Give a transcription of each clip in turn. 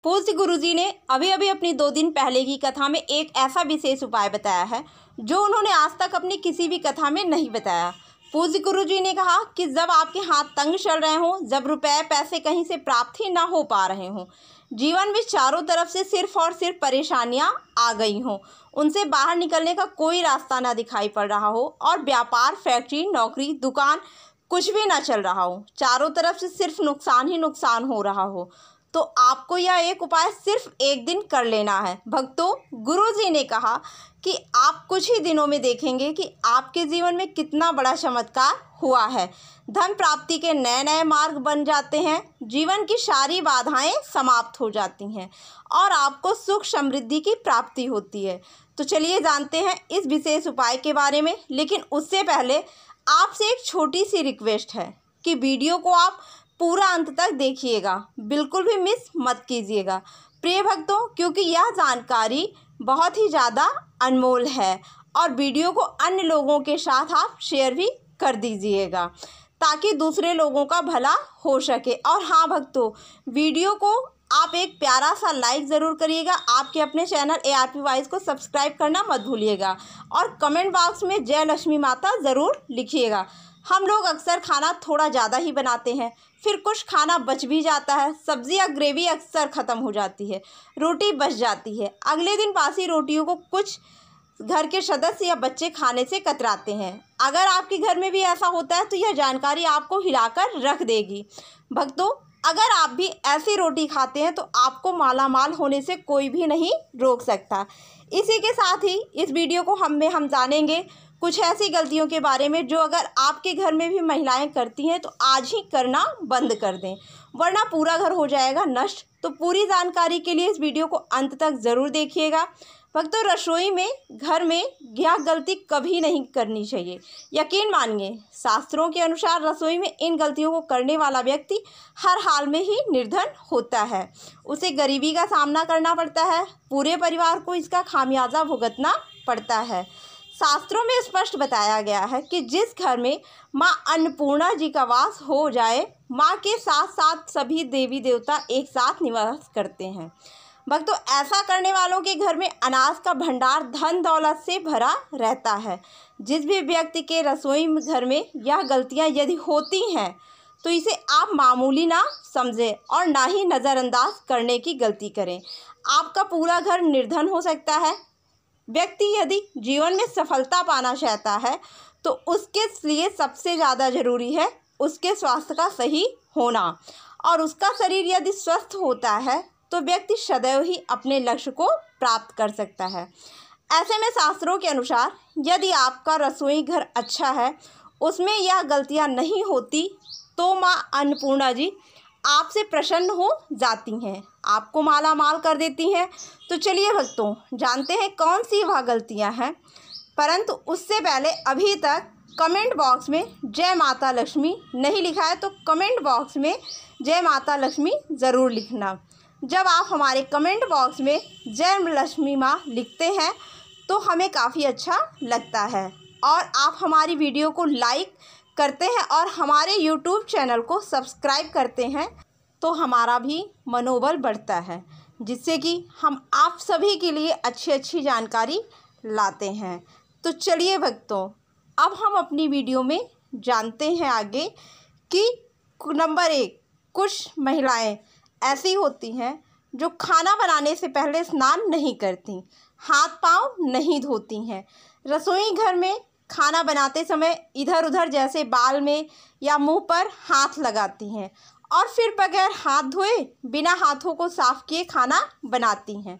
पूज्य गुरुजी ने अभी अभी अपनी 2 दिन पहले की कथा में एक ऐसा विशेष उपाय बताया है जो उन्होंने आज तक अपनी किसी भी कथा में नहीं बताया। पूज्य गुरुजी ने कहा कि जब आपके हाथ तंग चल रहे हों, जब रुपए पैसे कहीं से प्राप्त ही ना हो पा रहे हों, जीवन में चारों तरफ से सिर्फ और सिर्फ परेशानियां आ गई हों, उनसे बाहर निकलने का कोई रास्ता ना दिखाई पड़ रहा हो और व्यापार, फैक्ट्री, नौकरी, दुकान कुछ भी ना चल रहा हो, चारों तरफ से सिर्फ नुकसान ही नुकसान हो रहा हो, तो आपको यह एक उपाय सिर्फ एक दिन कर लेना है। भक्तों, गुरुजी ने कहा कि आप कुछ ही दिनों में देखेंगे कि आपके जीवन में कितना बड़ा चमत्कार हुआ है। धन प्राप्ति के नए नए मार्ग बन जाते हैं, जीवन की सारी बाधाएं समाप्त हो जाती हैं और आपको सुख समृद्धि की प्राप्ति होती है। तो चलिए जानते हैं इस विशेष उपाय के बारे में। लेकिन उससे पहले आपसे एक छोटी सी रिक्वेस्ट है कि वीडियो को आप पूरा अंत तक देखिएगा, बिल्कुल भी मिस मत कीजिएगा प्रिय भक्तों, क्योंकि यह जानकारी बहुत ही ज़्यादा अनमोल है और वीडियो को अन्य लोगों के साथ आप शेयर भी कर दीजिएगा ताकि दूसरे लोगों का भला हो सके। और हाँ भक्तों, वीडियो को आप एक प्यारा सा लाइक ज़रूर करिएगा, आपके अपने चैनल ARP वाइज को सब्सक्राइब करना मत भूलिएगा और कमेंट बॉक्स में जय लक्ष्मी माता ज़रूर लिखिएगा। हम लोग अक्सर खाना थोड़ा ज़्यादा ही बनाते हैं, फिर कुछ खाना बच भी जाता है, सब्ज़ी या ग्रेवी अक्सर ख़त्म हो जाती है, रोटी बच जाती है, अगले दिन बासी रोटियों को कुछ घर के सदस्य या बच्चे खाने से कतराते हैं। अगर आपके घर में भी ऐसा होता है तो यह जानकारी आपको हिलाकर रख देगी। भक्तों, अगर आप भी ऐसी रोटी खाते हैं तो आपको माला माल होने से कोई भी नहीं रोक सकता। इसी के साथ ही इस वीडियो को हम जानेंगे कुछ ऐसी गलतियों के बारे में जो अगर आपके घर में भी महिलाएं करती हैं तो आज ही करना बंद कर दें, वरना पूरा घर हो जाएगा नष्ट। तो पूरी जानकारी के लिए इस वीडियो को अंत तक ज़रूर देखिएगा। भक्तों, रसोई में, घर में यह गलती कभी नहीं करनी चाहिए। यकीन मानिए, शास्त्रों के अनुसार रसोई में इन गलतियों को करने वाला व्यक्ति हर हाल में ही निर्धन होता है, उसे गरीबी का सामना करना पड़ता है, पूरे परिवार को इसका खामियाजा भुगतना पड़ता है। शास्त्रों में स्पष्ट बताया गया है कि जिस घर में माँ अन्नपूर्णा जी का वास हो जाए, माँ के साथ साथ सभी देवी देवता एक साथ निवास करते हैं। भक्तों, ऐसा करने वालों के घर में अनाज का भंडार धन दौलत से भरा रहता है। जिस भी व्यक्ति के रसोई घर में यह गलतियाँ यदि होती हैं तो इसे आप मामूली ना समझें और ना ही नज़रअंदाज करने की गलती करें। आपका पूरा घर निर्धन हो सकता है। व्यक्ति यदि जीवन में सफलता पाना चाहता है तो उसके लिए सबसे ज़्यादा ज़रूरी है उसके स्वास्थ्य का सही होना, और उसका शरीर यदि स्वस्थ होता है तो व्यक्ति सदैव ही अपने लक्ष्य को प्राप्त कर सकता है। ऐसे में शास्त्रों के अनुसार यदि आपका रसोई घर अच्छा है, उसमें यह गलतियां नहीं होती, तो माँ अन्नपूर्णा जी आपसे प्रसन्न हो जाती हैं, आपको माला माल कर देती हैं। तो चलिए भक्तों, जानते हैं कौन सी वह गलतियां हैं। परंतु उससे पहले अभी तक कमेंट बॉक्स में जय माता लक्ष्मी नहीं लिखा है तो कमेंट बॉक्स में जय माता लक्ष्मी ज़रूर लिखना। जब आप हमारे कमेंट बॉक्स में जय लक्ष्मी माँ लिखते हैं तो हमें काफ़ी अच्छा लगता है और आप हमारी वीडियो को लाइक करते हैं और हमारे YouTube चैनल को सब्सक्राइब करते हैं तो हमारा भी मनोबल बढ़ता है, जिससे कि हम आप सभी के लिए अच्छी अच्छी जानकारी लाते हैं। तो चलिए भक्तों, अब हम अपनी वीडियो में जानते हैं आगे कि नंबर 1, कुछ महिलाएं ऐसी होती हैं जो खाना बनाने से पहले स्नान नहीं करती, हाथ पांव नहीं धोती हैं, रसोई घर में खाना बनाते समय इधर उधर जैसे बाल में या मुंह पर हाथ लगाती हैं और फिर बगैर हाथ धोए बिना हाथों को साफ किए खाना बनाती हैं।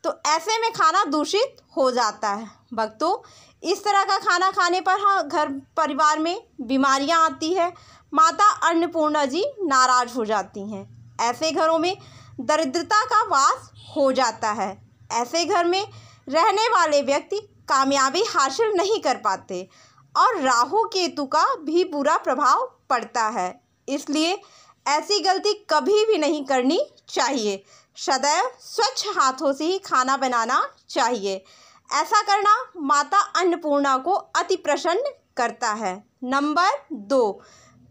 तो ऐसे में खाना दूषित हो जाता है। भक्तों, इस तरह का खाना खाने पर घर परिवार में बीमारियां आती है। माता अन्नपूर्णा जी नाराज हो जाती हैं। ऐसे घरों में दरिद्रता का वास हो जाता है। ऐसे घर में रहने वाले व्यक्ति कामयाबी हासिल नहीं कर पाते और राहु केतु का भी बुरा प्रभाव पड़ता है। इसलिए ऐसी गलती कभी भी नहीं करनी चाहिए। सदैव स्वच्छ हाथों से ही खाना बनाना चाहिए। ऐसा करना माता अन्नपूर्णा को अति प्रसन्न करता है। नंबर 2,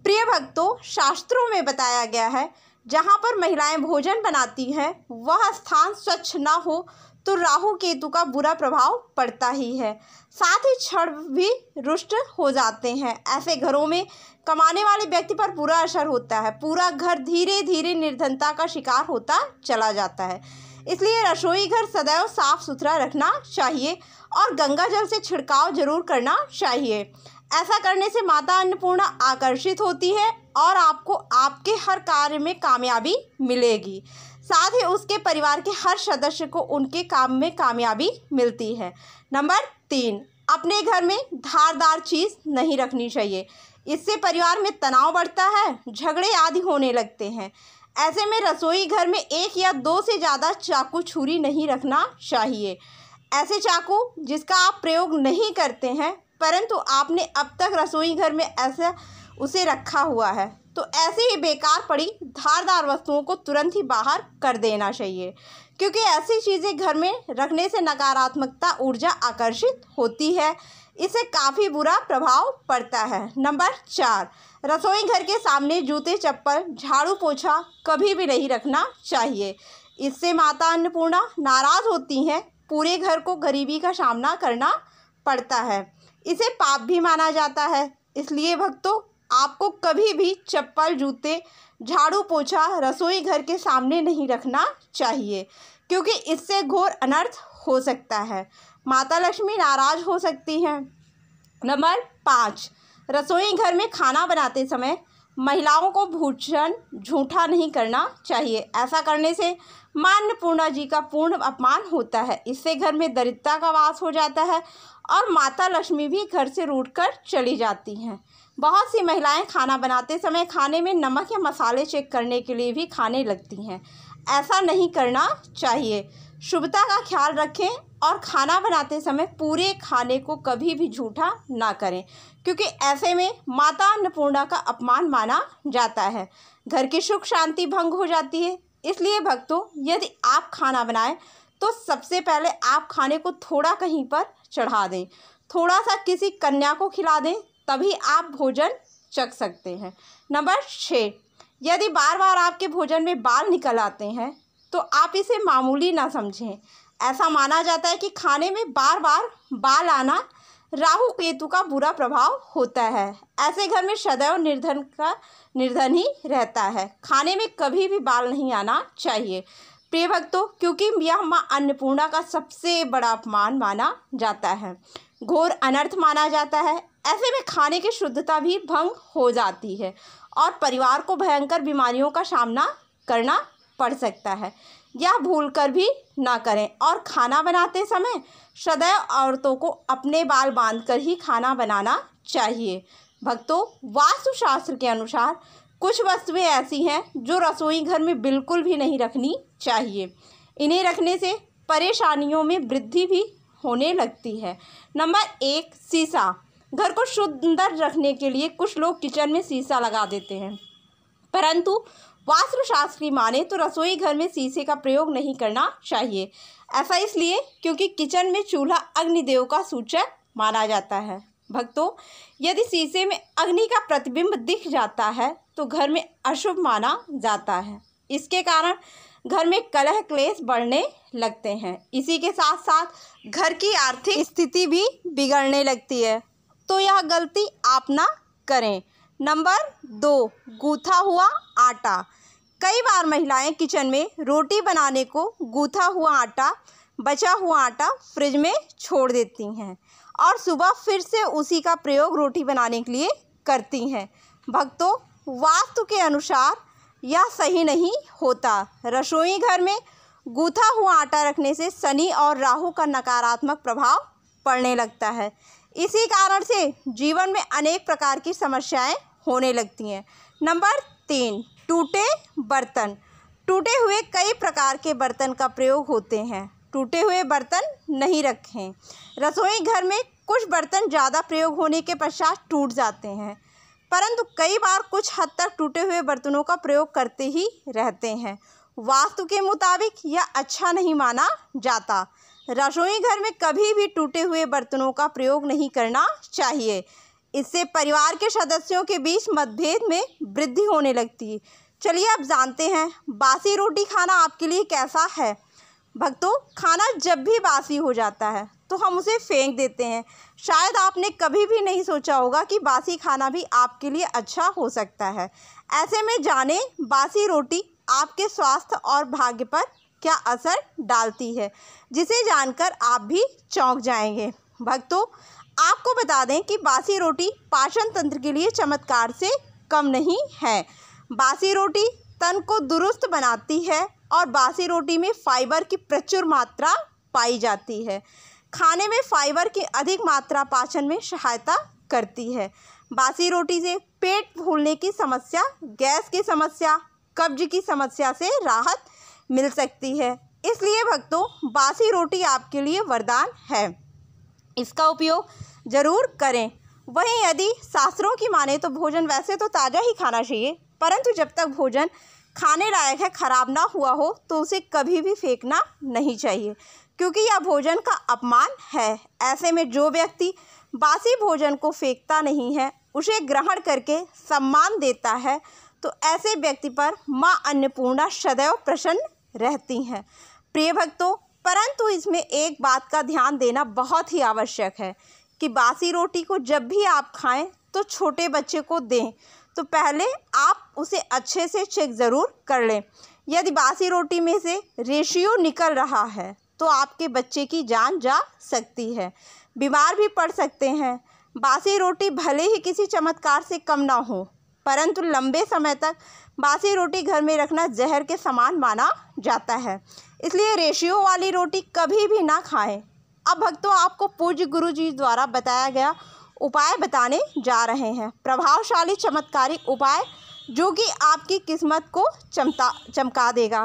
प्रिय भक्तों, शास्त्रों में बताया गया है जहाँ पर महिलाएं भोजन बनाती हैं वह स्थान स्वच्छ ना हो तो राहु केतु का बुरा प्रभाव पड़ता ही है। साथ ही क्षण भी रुष्ट हो जाते हैं। ऐसे घरों में कमाने वाले व्यक्ति पर बुरा असर होता है। पूरा घर धीरे धीरे निर्धनता का शिकार होता चला जाता है। इसलिए रसोई घर सदैव साफ सुथरा रखना चाहिए और गंगा जल से छिड़काव जरूर करना चाहिए। ऐसा करने से माता अन्नपूर्णा आकर्षित होती है और आपको आपके हर कार्य में कामयाबी मिलेगी। साथ ही उसके परिवार के हर सदस्य को उनके काम में कामयाबी मिलती है। नंबर 3, अपने घर में धारदार चीज़ नहीं रखनी चाहिए। इससे परिवार में तनाव बढ़ता है, झगड़े आदि होने लगते हैं। ऐसे में रसोई घर में 1 या 2 से ज़्यादा चाकू छुरी नहीं रखना चाहिए। ऐसे चाकू जिसका आप प्रयोग नहीं करते हैं परंतु आपने अब तक रसोई घर में ऐसा उसे रखा हुआ है तो ऐसे ही बेकार पड़ी धारदार वस्तुओं को तुरंत ही बाहर कर देना चाहिए, क्योंकि ऐसी चीज़ें घर में रखने से नकारात्मकता ऊर्जा आकर्षित होती है। इससे काफ़ी बुरा प्रभाव पड़ता है। नंबर 4, रसोई घर के सामने जूते चप्पल झाड़ू पोछा कभी भी नहीं रखना चाहिए। इससे माता अन्नपूर्णा नाराज़ होती हैं। पूरे घर को गरीबी का सामना करना पड़ता है। इसे पाप भी माना जाता है। इसलिए भक्तों, आपको कभी भी चप्पल जूते झाड़ू पोछा रसोई घर के सामने नहीं रखना चाहिए, क्योंकि इससे घोर अनर्थ हो सकता है। माता लक्ष्मी नाराज हो सकती हैं। नंबर 5, रसोई घर में खाना बनाते समय महिलाओं को भोजन झूठा नहीं करना चाहिए। ऐसा करने से मां अन्नपूर्णा जी का पूर्ण अपमान होता है। इससे घर में दरिद्रता का वास हो जाता है और माता लक्ष्मी भी घर से रूठकर चली जाती हैं। बहुत सी महिलाएं खाना बनाते समय खाने में नमक या मसाले चेक करने के लिए भी खाने लगती हैं। ऐसा नहीं करना चाहिए। शुभता का ख्याल रखें और खाना बनाते समय पूरे खाने को कभी भी झूठा ना करें, क्योंकि ऐसे में माता अन्नपूर्णा का अपमान माना जाता है। घर की सुख शांति भंग हो जाती है। इसलिए भक्तों, यदि आप खाना बनाएं तो सबसे पहले आप खाने को थोड़ा कहीं पर चढ़ा दें, थोड़ा सा किसी कन्या को खिला दें, तभी आप भोजन चख सकते हैं। नंबर 6, यदि बार बार आपके भोजन में बाल निकल आते हैं तो आप इसे मामूली ना समझें। ऐसा माना जाता है कि खाने में बार बार बाल आना राहु केतु का बुरा प्रभाव होता है। ऐसे घर में सदैव निर्धन ही रहता है। खाने में कभी भी बाल नहीं आना चाहिए प्रिय भक्तों, क्योंकि यह मां अन्नपूर्णा का सबसे बड़ा अपमान माना जाता है, घोर अनर्थ माना जाता है। ऐसे में खाने की शुद्धता भी भंग हो जाती है और परिवार को भयंकर बीमारियों का सामना करना पड़ सकता है। यह भूलकर भी ना करें और खाना बनाते समय सदैव औरतों को अपने बाल बांधकर ही खाना बनाना चाहिए। भक्तों, वास्तुशास्त्र के अनुसार कुछ वस्तुएं ऐसी हैं जो रसोई घर में बिल्कुल भी नहीं रखनी चाहिए। इन्हें रखने से परेशानियों में वृद्धि भी होने लगती है। नंबर 1, शीशा। घर को सुंदर रखने के लिए कुछ लोग किचन में शीशा लगा देते हैं, परंतु वास्तुशास्त्री माने तो रसोई घर में शीशे का प्रयोग नहीं करना चाहिए। ऐसा इसलिए क्योंकि किचन में चूल्हा अग्निदेव का सूचक माना जाता है। भक्तों, यदि शीशे में अग्नि का प्रतिबिंब दिख जाता है तो घर में अशुभ माना जाता है। इसके कारण घर में कलह क्लेश बढ़ने लगते हैं। इसी के साथ साथ घर की आर्थिक स्थिति भी बिगड़ने लगती है, तो यह गलती आप ना करें। नंबर 2, गूथा हुआ आटा। कई बार महिलाएं किचन में रोटी बनाने को गूथा हुआ आटा, बचा हुआ आटा फ्रिज में छोड़ देती हैं और सुबह फिर से उसी का प्रयोग रोटी बनाने के लिए करती हैं। भक्तों, वास्तु के अनुसार यह सही नहीं होता। रसोई घर में गूथा हुआ आटा रखने से शनि और राहु का नकारात्मक प्रभाव पड़ने लगता है। इसी कारण से जीवन में अनेक प्रकार की समस्याएं होने लगती हैं। नंबर 3, टूटे बर्तन। टूटे हुए कई प्रकार के बर्तन का प्रयोग होते हैं। टूटे हुए बर्तन नहीं रखें। रसोई घर में कुछ बर्तन ज़्यादा प्रयोग होने के पश्चात टूट जाते हैं, परंतु कई बार कुछ हद तक टूटे हुए बर्तनों का प्रयोग करते ही रहते हैं। वास्तु के मुताबिक यह अच्छा नहीं माना जाता। रसोई घर में कभी भी टूटे हुए बर्तनों का प्रयोग नहीं करना चाहिए। इससे परिवार के सदस्यों के बीच मतभेद में वृद्धि होने लगती है। चलिए अब जानते हैं बासी रोटी खाना आपके लिए कैसा है। भक्तों, खाना जब भी बासी हो जाता है तो हम उसे फेंक देते हैं। शायद आपने कभी भी नहीं सोचा होगा कि बासी खाना भी आपके लिए अच्छा हो सकता है। ऐसे में जानें बासी रोटी आपके स्वास्थ्य और भाग्य पर क्या असर डालती है, जिसे जानकर आप भी चौंक जाएंगे। भक्तों, आपको बता दें कि बासी रोटी पाचन तंत्र के लिए चमत्कार से कम नहीं है। बासी रोटी तन को दुरुस्त बनाती है और बासी रोटी में फाइबर की प्रचुर मात्रा पाई जाती है। खाने में फाइबर की अधिक मात्रा पाचन में सहायता करती है। बासी रोटी से पेट फूलने की समस्या, गैस की समस्या, कब्ज की समस्या से राहत मिल सकती है। इसलिए भक्तों, बासी रोटी आपके लिए वरदान है। इसका उपयोग ज़रूर करें। वहीं यदि शास्त्रों की माने तो भोजन वैसे तो ताज़ा ही खाना चाहिए, परंतु जब तक भोजन खाने लायक है, ख़राब ना हुआ हो, तो उसे कभी भी फेंकना नहीं चाहिए, क्योंकि यह भोजन का अपमान है। ऐसे में जो व्यक्ति बासी भोजन को फेंकता नहीं है, उसे ग्रहण करके सम्मान देता है, तो ऐसे व्यक्ति पर माँ अन्नपूर्णा सदैव प्रसन्न रहती हैं। प्रिय भक्तों, परंतु इसमें एक बात का ध्यान देना बहुत ही आवश्यक है कि बासी रोटी को जब भी आप खाएं तो छोटे बच्चे को दें तो पहले आप उसे अच्छे से चेक ज़रूर कर लें। यदि बासी रोटी में से रेशियो निकल रहा है तो आपके बच्चे की जान जा सकती है, बीमार भी पड़ सकते हैं। बासी रोटी भले ही किसी चमत्कार से कम ना हो, परंतु लंबे समय तक बासी रोटी घर में रखना जहर के समान माना जाता है। इसलिए रेशियो वाली रोटी कभी भी ना खाएं। अब भक्तों, आपको पूज्य गुरु जी द्वारा बताया गया उपाय बताने जा रहे हैं। प्रभावशाली चमत्कारी उपाय जो कि आपकी किस्मत को चमका देगा,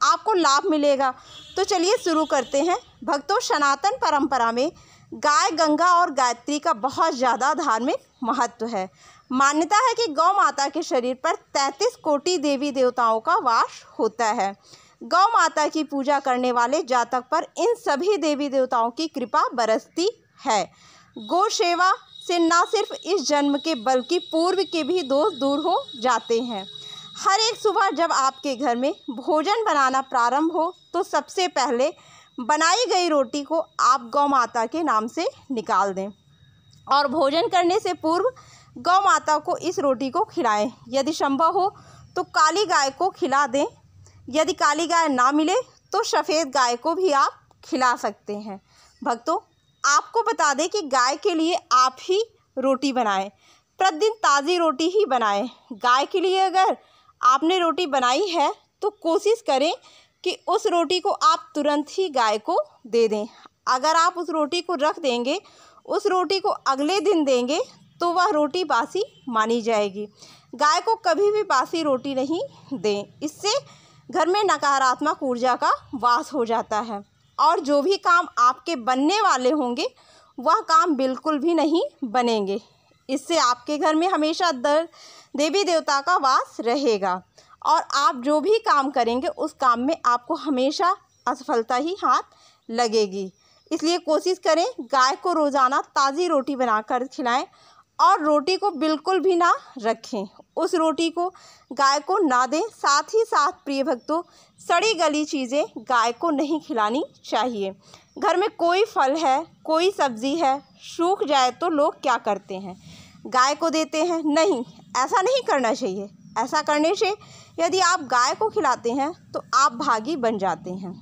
आपको लाभ मिलेगा। तो चलिए शुरू करते हैं। भक्तों, सनातन परंपरा में गाय, गंगा और गायत्री का बहुत ज़्यादा धार्मिक महत्व है। मान्यता है कि गौ माता के शरीर पर 33 कोटि देवी देवताओं का वास होता है। गौ माता की पूजा करने वाले जातक पर इन सभी देवी देवताओं की कृपा बरसती है। गौ सेवा से न सिर्फ इस जन्म के बल्कि पूर्व के भी दोष दूर हो जाते हैं। हर एक सुबह जब आपके घर में भोजन बनाना प्रारंभ हो तो सबसे पहले बनाई गई रोटी को आप गौ माता के नाम से निकाल दें और भोजन करने से पूर्व गौ माता को इस रोटी को खिलाएं। यदि संभव हो तो काली गाय को खिला दें। यदि काली गाय ना मिले तो सफ़ेद गाय को भी आप खिला सकते हैं। भक्तों, आपको बता दें कि गाय के लिए आप ही रोटी बनाएं, प्रतिदिन ताज़ी रोटी ही बनाएं। गाय के लिए अगर आपने रोटी बनाई है तो कोशिश करें कि उस रोटी को आप तुरंत ही गाय को दे दें। अगर आप उस रोटी को रख देंगे, उस रोटी को अगले दिन देंगे, तो वह रोटी बासी मानी जाएगी। गाय को कभी भी बासी रोटी नहीं दें, इससे घर में नकारात्मक ऊर्जा का वास हो जाता है और जो भी काम आपके बनने वाले होंगे वह काम बिल्कुल भी नहीं बनेंगे। इससे आपके घर में हमेशा देवी देवता का वास रहेगा और आप जो भी काम करेंगे उस काम में आपको हमेशा असफलता ही हाथ लगेगी। इसलिए कोशिश करें गाय को रोज़ाना ताज़ी रोटी बनाकर खिलाएं और रोटी को बिल्कुल भी ना रखें, उस रोटी को गाय को ना दें। साथ ही साथ प्रिय भक्तों, सड़ी गली चीज़ें गाय को नहीं खिलानी चाहिए। घर में कोई फल है, कोई सब्ज़ी है, सूख जाए तो लोग क्या करते हैं, गाय को देते हैं। नहीं, ऐसा नहीं करना चाहिए। ऐसा करने से यदि आप गाय को खिलाते हैं तो आप भागी बन जाते हैं।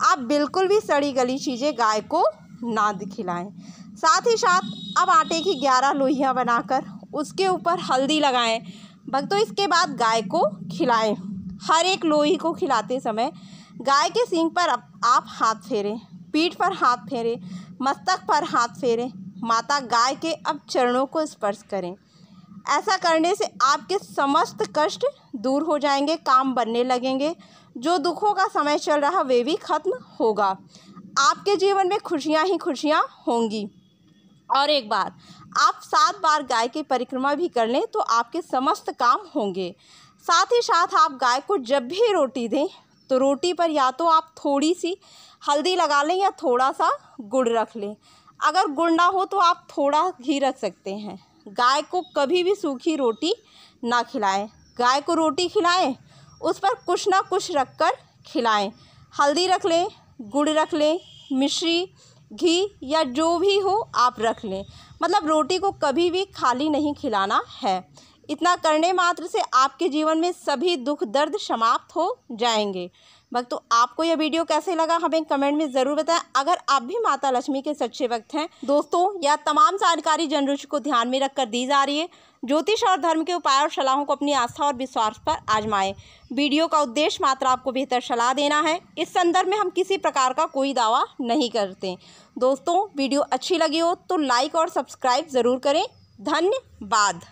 आप बिल्कुल भी सड़ी गली चीज़ें गाय को ना खिलाएं। साथ ही साथ अब आटे की 11 लोइयाँ बनाकर उसके ऊपर हल्दी लगाएं। भक्तों, इसके बाद गाय को खिलाएं। हर एक लोई को खिलाते समय गाय के सींग पर आप हाथ फेरें, पीठ पर हाथ फेरें, मस्तक पर हाथ फेरें। माता गाय के अब चरणों को स्पर्श करें। ऐसा करने से आपके समस्त कष्ट दूर हो जाएंगे, काम बनने लगेंगे। जो दुखों का समय चल रहा वे भी खत्म होगा। आपके जीवन में खुशियाँ ही खुशियाँ होंगी। और एक बार आप 7 बार गाय की परिक्रमा भी कर लें तो आपके समस्त काम होंगे। साथ ही साथ आप गाय को जब भी रोटी दें तो रोटी पर या तो आप थोड़ी सी हल्दी लगा लें या थोड़ा सा गुड़ रख लें। अगर गुड़ ना हो तो आप थोड़ा घी रख सकते हैं। गाय को कभी भी सूखी रोटी ना खिलाएं। गाय को रोटी खिलाएं उस पर कुछ ना कुछ रख कर खिलाएं। हल्दी रख लें, गुड़ रख लें, मिश्री, घी या जो भी हो आप रख लें। मतलब रोटी को कभी भी खाली नहीं खिलाना है। इतना करने मात्र से आपके जीवन में सभी दुख दर्द समाप्त हो जाएंगे। भक्तों, आपको यह वीडियो कैसे लगा हमें कमेंट में ज़रूर बताएं। अगर आप भी माता लक्ष्मी के सच्चे भक्त हैं दोस्तों, यह तमाम जानकारी जन रुचि को ध्यान में रखकर दी जा रही है। ज्योतिष और धर्म के उपाय और सलाहों को अपनी आस्था और विश्वास पर आजमाएं। वीडियो का उद्देश्य मात्र आपको बेहतर सलाह देना है। इस संदर्भ में हम किसी प्रकार का कोई दावा नहीं करते। दोस्तों, वीडियो अच्छी लगी हो तो लाइक और सब्सक्राइब ज़रूर करें। धन्यवाद।